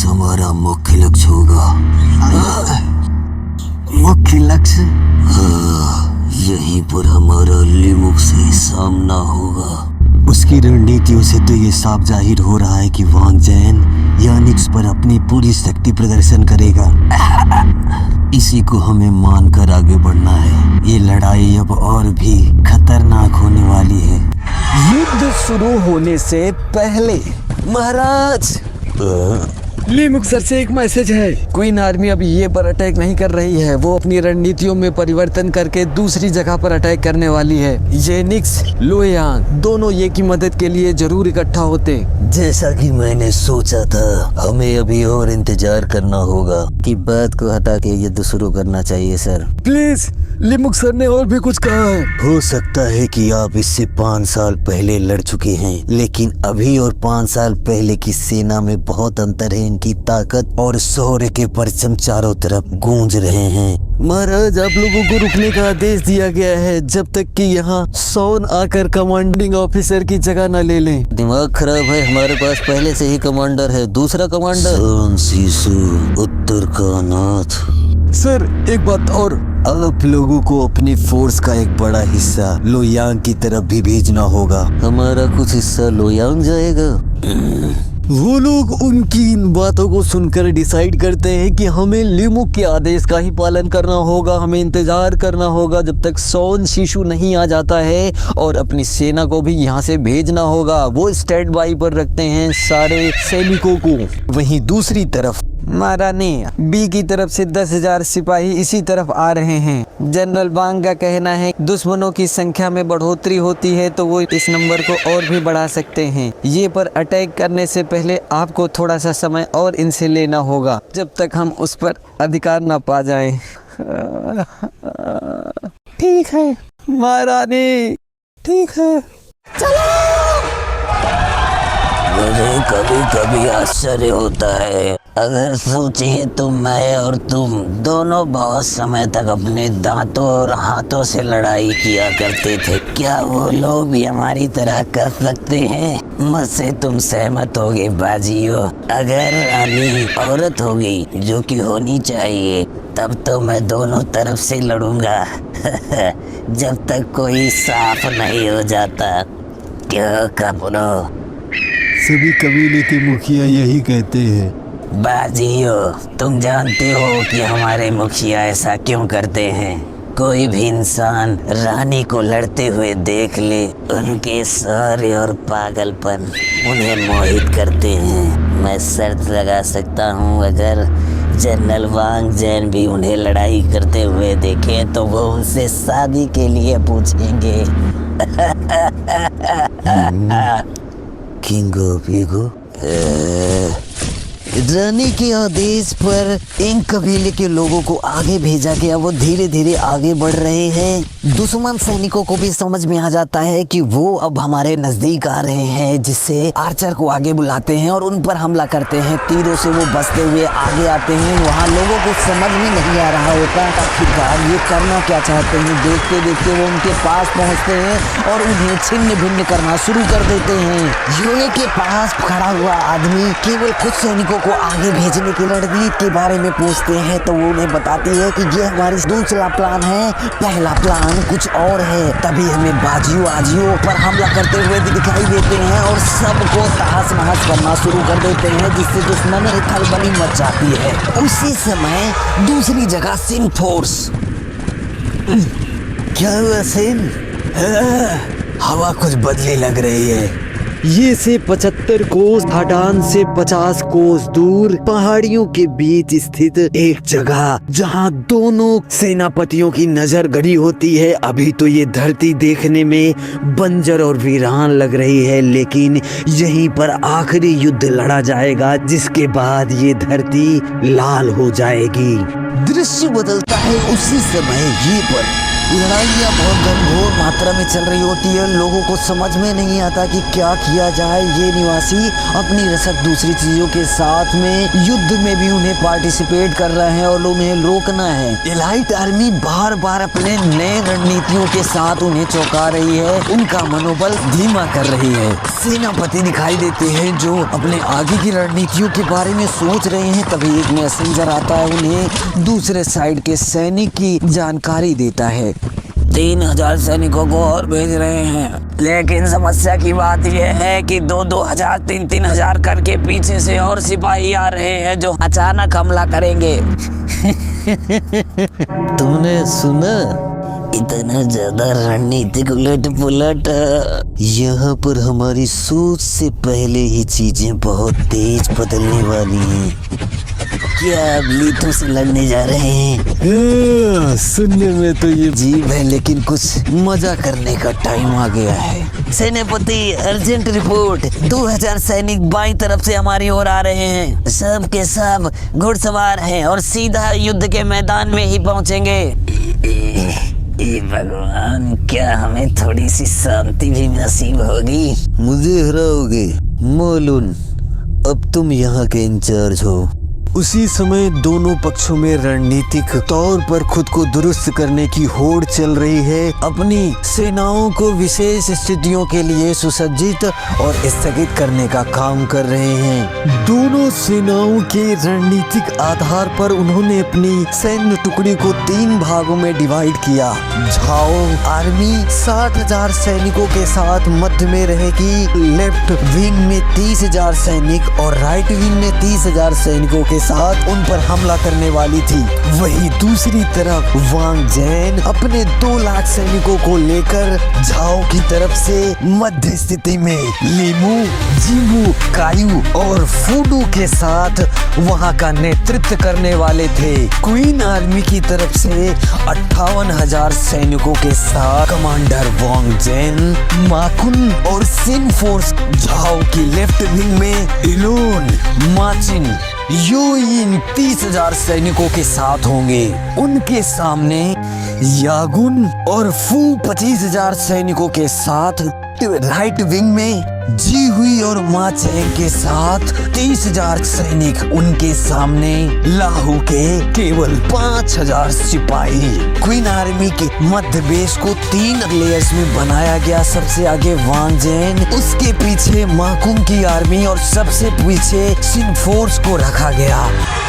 लिमुक्स हमारा मुख्य लक्ष्य होगा। मुख्य लक्ष्य? यहीं पर हमारा लिमुक्स से सामना होगा। उसकी रणनीतियों से तो ये साफ जाहिर हो रहा है कि वांग जैन यानिक्स पर अपनी पूरी शक्ति प्रदर्शन करेगा। इसी को हमें मानकर आगे बढ़ना है। ये लड़ाई अब और भी खतरनाक होने वाली है। युद्ध शुरू होने से पहले महाराज, लिमुक्स सर से एक मैसेज है। क्वीन आर्मी अब ये पर अटैक नहीं कर रही है, वो अपनी रणनीतियों में परिवर्तन करके दूसरी जगह पर अटैक करने वाली है। येनिक्स, लुओयांग दोनों ये की मदद के लिए जरूर इकट्ठा होते। जैसा कि मैंने सोचा था, हमें अभी और इंतजार करना होगा कि बात को हटा के युद्ध शुरू करना चाहिए सर। प्लीज, लिमुक्स सर ने और भी कुछ कहा है। हो सकता है कि आप इससे 5 साल पहले लड़ चुके हैं, लेकिन अभी और 5 साल पहले की सेना में बहुत अंतर है। इनकी ताकत और शौर्य के परचम चारों तरफ गूंज रहे हैं। महाराज, आप लोगों को रुकने का आदेश दिया गया है जब तक कि यहाँ सौन आकर कमांडिंग ऑफिसर की जगह न ले लें। दिमाग खराब है, हमारे पास पहले से ही कमांडर है। दूसरा कमांडर सोन शिशु, उत्तर का नाथ। सर, एक बात और, आप लोगों को अपनी फोर्स का एक बड़ा हिस्सा लुओयांग की तरफ भी भेजना होगा। हमारा कुछ हिस्सा लुओयांग जाएगा। वो लोग उनकी इन बातों को सुनकर डिसाइड करते हैं कि हमें लिमुक के आदेश का ही पालन करना होगा। हमें इंतजार करना होगा जब तक सोन शिशु नहीं आ जाता है, और अपनी सेना को भी यहाँ से भेजना होगा। वो स्टैंड बाई पर रखते हैं सारे सैनिकों को। वहीं दूसरी तरफ महारानी बी की तरफ से 10,000 सिपाही इसी तरफ आ रहे हैं। जनरल वांग का कहना है दुश्मनों की संख्या में बढ़ोतरी होती है तो वो इस नंबर को और भी बढ़ा सकते हैं। ये पर अटैक करने से पहले आपको थोड़ा सा समय और इनसे लेना होगा जब तक हम उस पर अधिकार न पा जाएं। ठीक है महारानी, ठीक है, मुझे कभी कभी आश्चर्य होता है। अगर सोचिए तो मैं और तुम दोनों बहुत समय तक अपने दांतों और हाथों से लड़ाई किया करते थे। क्या वो लोग भी हमारी तरह कर सकते हैं? मुझसे तुम सहमत होगे बाजियों। अगर रानी औरत होगी, जो कि होनी चाहिए, तब तो मैं दोनों तरफ से लड़ूंगा जब तक कोई साफ नहीं हो जाता। क्यों कपड़ो? सभी कबीले के मुखिया यही कहते हैं। बाजियों, तुम जानते हो कि हमारे मुखिया ऐसा क्यों करते हैं? कोई भी इंसान रानी को लड़ते हुए देख ले, उनके शौर्य और पागलपन उन्हें मोहित करते हैं। मैं शर्त लगा सकता हूँ, अगर जनरल वांग जैन भी उन्हें लड़ाई करते हुए देखे तो वो उनसे शादी के लिए पूछेंगे। King of ego. रानी के आदेश पर इन कबीले के लोगों को आगे भेजा गया। वो धीरे धीरे आगे बढ़ रहे हैं। दुश्मन सैनिकों को भी समझ में आ जाता है कि वो अब हमारे नजदीक आ रहे हैं, जिससे आर्चर को आगे बुलाते हैं और उन पर हमला करते हैं। तीरों से वो बचते हुए आगे आते हैं। वहाँ लोगों को समझ में नहीं आ रहा होता आखिरकार ये करना क्या चाहते हैं। देखते देखते वो उनके पास पहुँचते हैं और उन्हें छिन्न भिन्न करना शुरू कर देते हैं। यूए के पास खड़ा हुआ आदमी केवल कुछ सैनिकों को आगे भेजने की रणनीति के बारे में पूछते हैं तो वो उन्हें बताती है कि ये हमारी दूसरा प्लान है, पहला प्लान कुछ और है। तभी हमें बाजियों आजियों पर हमला करते हुए दिखाई देते हैं और सबको तहस नहस करना शुरू कर देते हैं, जिससे दुश्मन एक खलबली मच जाती है। उसी समय दूसरी जगह सिन फोर्स। क्या हुआ सिन? हवा कुछ बदली लग रही है। ये से 75 कोस, हाडान से 50 कोस दूर पहाड़ियों के बीच स्थित एक जगह जहां दोनों सेनापतियों की नजर गड़ी होती है। अभी तो ये धरती देखने में बंजर और वीरान लग रही है, लेकिन यहीं पर आखिरी युद्ध लड़ा जाएगा, जिसके बाद ये धरती लाल हो जाएगी। दृश्य बदलता है उसी समय ये पर लड़ाइयाँ बहुत घनघोर मात्रा में चल रही होती है। लोगों को समझ में नहीं आता कि क्या किया जाए। ये निवासी अपनी रसद दूसरी चीजों के साथ में युद्ध में भी उन्हें पार्टिसिपेट कर रहे हैं और उन्हें रोकना है। एलाइट आर्मी बार बार अपने नए रणनीतियों के साथ उन्हें चौंका रही है, उनका मनोबल धीमा कर रही है। सेनापति दिखाई देते हैं जो अपने आगे की रणनीतियों के बारे में सोच रहे हैं। तभी एक मैसेंजर आता है, उन्हें दूसरे साइड के सैनिक की जानकारी देता है। 3000 सैनिकों को और भेज रहे हैं, लेकिन समस्या की बात यह है कि 2-2 3-3 करके पीछे से और सिपाही आ रहे हैं जो अचानक हमला करेंगे। तुमने सुना? इतना ज्यादा रणनीतिक उलट पुलट। यहाँ पर हमारी सोच से पहले ही चीजें बहुत तेज बदलने वाली हैं। क्या अब लीथों से लड़ने जा रहे हैं? सुनने में तो ये अजीब है, लेकिन कुछ मजा करने का टाइम आ गया है। सेनापति अर्जेंट रिपोर्ट, 2000 सैनिक बाईं तरफ से हमारी ओर आ रहे हैं। सब के सब घुड़सवार हैं और सीधा युद्ध के मैदान में ही पहुंचेंगे। भगवान, क्या हमें थोड़ी सी शांति भी नसीब होगी? मुझे हराओगे मोलून, अब तुम यहाँ के इंचार्ज हो। उसी समय दोनों पक्षों में रणनीतिक तौर पर खुद को दुरुस्त करने की होड़ चल रही है। अपनी सेनाओं को विशेष स्थितियों के लिए सुसज्जित और स्थगित करने का काम कर रहे हैं। दोनों सेनाओं के रणनीतिक आधार पर उन्होंने अपनी सैन्य टुकड़ी को 3 भागों में डिवाइड किया। झाओ आर्मी 60,000 सैनिकों के साथ मध्य में रहेगी। लेफ्ट विंग में 30,000 सैनिक और राइट विंग में 30,000 सैनिकों के साथ उन पर हमला करने वाली थी। वही दूसरी तरफ वांग जैन अपने 2 लाख सैनिकों को लेकर झाओ की तरफ से मध्य स्थिति में लीमू, जिंगू, कायू और फूडू के साथ वहां का नेतृत्व करने वाले थे। क्वीन आर्मी की तरफ से 58,000 सैनिकों के साथ कमांडर वांग जैन, माकुन और सिन फोर्स झाओ की लेफ्ट विंग में इलोन, माचिन, इन 30,000 सैनिकों के साथ होंगे। उनके सामने यागुन और फू 25,000 सैनिकों के साथ राइट विंग में जी हुई और माचेंग के साथ 30,000 सैनिक। उनके सामने लाहू के केवल 5,000 सिपाही। क्वीन आर्मी के मध्य बेस को 3 लेयर्स में बनाया गया। सबसे आगे वांग जैन, उसके पीछे माकुंग की आर्मी और सबसे पीछे सिन फोर्स को रखा गया।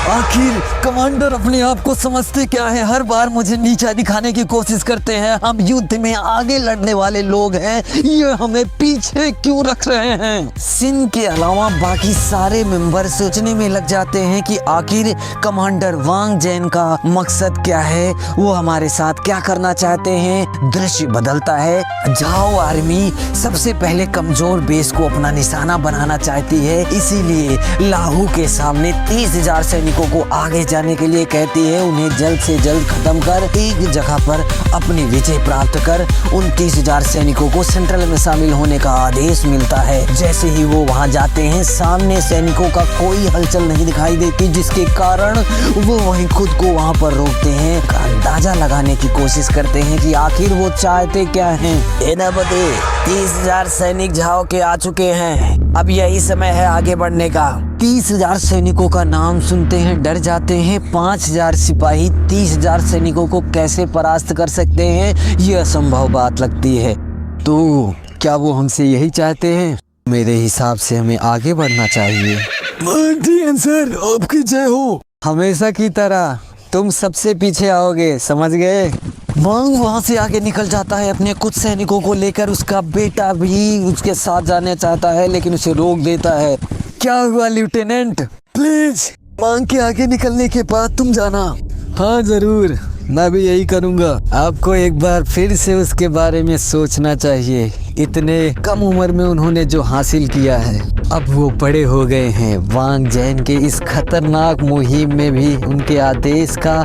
आखिर कमांडर अपने आप को समझते क्या है? हर बार मुझे नीचा दिखाने की कोशिश करते हैं। हम युद्ध में आगे लड़ने वाले लोग हैं, ये हमें पीछे क्यों रख रहे हैं? सिन के अलावा बाकी सारे मेंबर सोचने में लग जाते हैं कि आखिर कमांडर वांग जैन का मकसद क्या है, वो हमारे साथ क्या करना चाहते हैं। दृश्य बदलता है। झाओ आर्मी सबसे पहले कमजोर बेस को अपना निशाना बनाना चाहती है, इसीलिए लाहू के सामने 30,000 सैनिकों को आगे जाने के लिए कहती है। उन्हें जल्द से जल्द खत्म कर एक जगह पर अपनी विजय प्राप्त कर उन 30,000 सैनिकों को सेंट्रल में शामिल होने का आदेश मिलता है। जैसे ही वो वहां जाते हैं, सामने सैनिकों का कोई हलचल नहीं दिखाई देती, जिसके कारण वो वहीं खुद को वहां पर रोकते हैं। अंदाजा लगाने की कोशिश करते हैं कि आखिर वो चाहते क्या हैं। सेनापति, 30,000 सैनिक झाओ के आ चुके हैं, अब यही समय है आगे बढ़ने का। 30,000 सैनिकों का नाम सुनते हैं डर जाते हैं। 5,000 सिपाही 30,000 सैनिकों को कैसे परास्त कर सकते हैं, ये असंभव बात लगती है। तो क्या वो हमसे यही चाहते हैं? मेरे हिसाब से हमें आगे बढ़ना चाहिए। सर, आपकी जय हो। हमेशा की तरह तुम सबसे पीछे आओगे, समझ गए? वांग वहां से आगे निकल जाता है अपने कुछ सैनिकों को लेकर। उसका बेटा भी उसके साथ जाना चाहता है, लेकिन उसे रोक देता है। क्या हुआ लेफ्टिनेंट? प्लीज वांग के आगे निकलने के बाद तुम जाना। हाँ जरूर, मैं भी यही करूँगा। आपको एक बार फिर से उसके बारे में सोचना चाहिए। इतने कम उम्र में उन्होंने जो हासिल किया है, अब वो बड़े हो गए हैं। वांग जैन के इस खतरनाक मुहिम में भी उनके आदेश का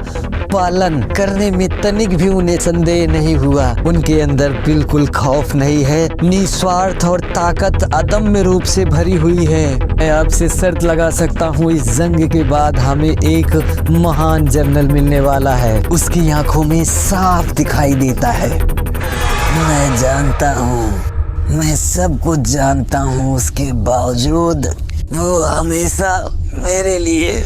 पालन करने में तनिक भी उन्हें संदेह नहीं हुआ। उनके अंदर बिल्कुल खौफ नहीं है, निस्वार्थ और ताकत अदम्य रूप से भरी हुई है। मैं आपसे शर्त लगा सकता हूँ, इस जंग के बाद हमें एक महान जनरल मिलने वाला है। उसकी आंखों में साफ दिखाई देता है। मैं जानता हूँ, मैं सब कुछ जानता हूँ, उसके बावजूद वो हमेशा मेरे लिए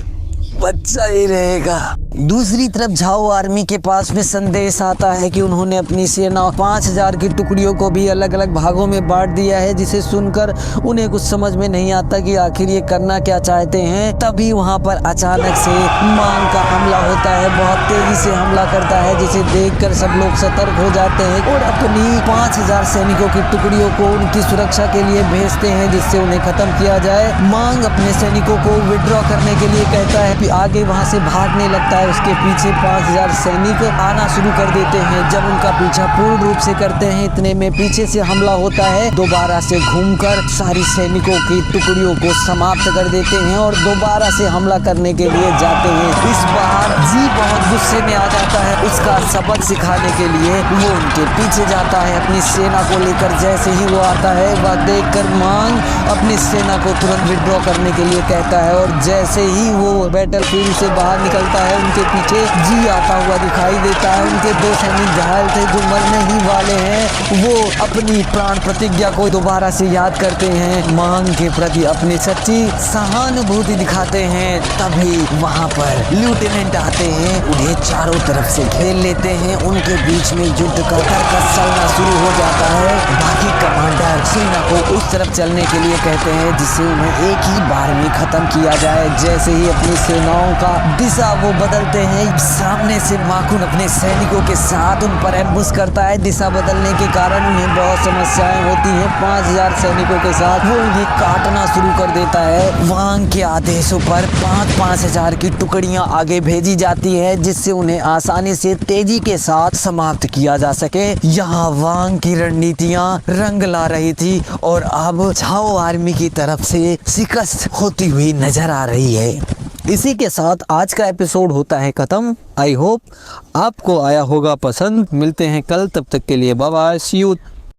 बच्चा ही रहेगा। दूसरी तरफ झाओ आर्मी के पास में संदेश आता है कि उन्होंने अपनी सेना 5000 की टुकड़ियों को भी अलग अलग भागों में बांट दिया है, जिसे सुनकर उन्हें कुछ समझ में नहीं आता कि आखिर ये करना क्या चाहते हैं। तभी वहां पर अचानक से मांग का हमला होता है, बहुत तेजी से हमला करता है, जिसे देखकर सब लोग सतर्क हो जाते हैं और अपनी 5000 सैनिकों की टुकड़ियों को उनकी सुरक्षा के लिए भेजते हैं, जिससे उन्हें खत्म किया जाए। मांग अपने सैनिकों को विड्रॉ करने के लिए कहता है कि आगे वहां से भागने लगता है। उसके पीछे 5000 सैनिक आना शुरू कर देते हैं। जब उनका पीछा पूर्ण रूप से करते हैं, इतने में पीछे से हमला होता है। दोबारा से घूमकर सारी सैनिकों की टुकड़ियों को समाप्त कर देते हैं और दोबारा से हमला करने के लिए जाते हैं। इस बार जी बहुत गुस्से में आ जाता है। उसका सबक सिखाने के लिए वो उनके पीछे जाता है अपनी सेना को लेकर। जैसे ही वो आता है, वह देखकर मांग अपनी सेना को तुरंत विड्रॉ करने के लिए कहता है और जैसे ही वो बैटलफील्ड से बाहर निकलता है, उनके पीछे जी आता हुआ दिखाई देता है। उनके 2 सैनिक घायल थे जो मरने ही वाले हैं। वो अपनी प्राण प्रतिज्ञा को दोबारा से याद करते हैं, मांग के प्रति अपनी सच्ची सहानुभूति दिखाते हैं। तभी वहां पर लेफ्टिनेंट आते हैं, उन्हें चारों तरफ से घेर लेते हैं। उनके बीच में युद्ध का तर्कस चलना शुरू हो जाता है। बाकी कमांडर सेना को उस तरफ चलने के लिए कहते हैं जिससे उन्हें एक ही बार में खत्म किया जाए। जैसे ही अपनी सेनाओं का दिशा वो बदलते हैं, सामने से माखुन अपने सैनिकों के साथ उन पर एम्बुश करता है। दिशा बदलने के कारण उन्हें बहुत समस्याएं होती हैं। 5000 सैनिकों के साथ वो उन्हें काटना शुरू कर देता है। वांग के आदेशों पर 5000 की टुकड़ियां आगे भेजी जाती है, जिससे उन्हें आसानी से तेजी के साथ समाप्त किया जा सके। यहाँ वांग की रणनीतियां रंग ला रही थी और अब झाओ आर्मी की तरफ से शिकस्त होती हुई नजर आ रही है। इसी के साथ आज का एपिसोड होता है खत्म। आई होप आपको आया होगा पसंद। मिलते हैं कल, तब तक के लिए बाय बाय, सी यू।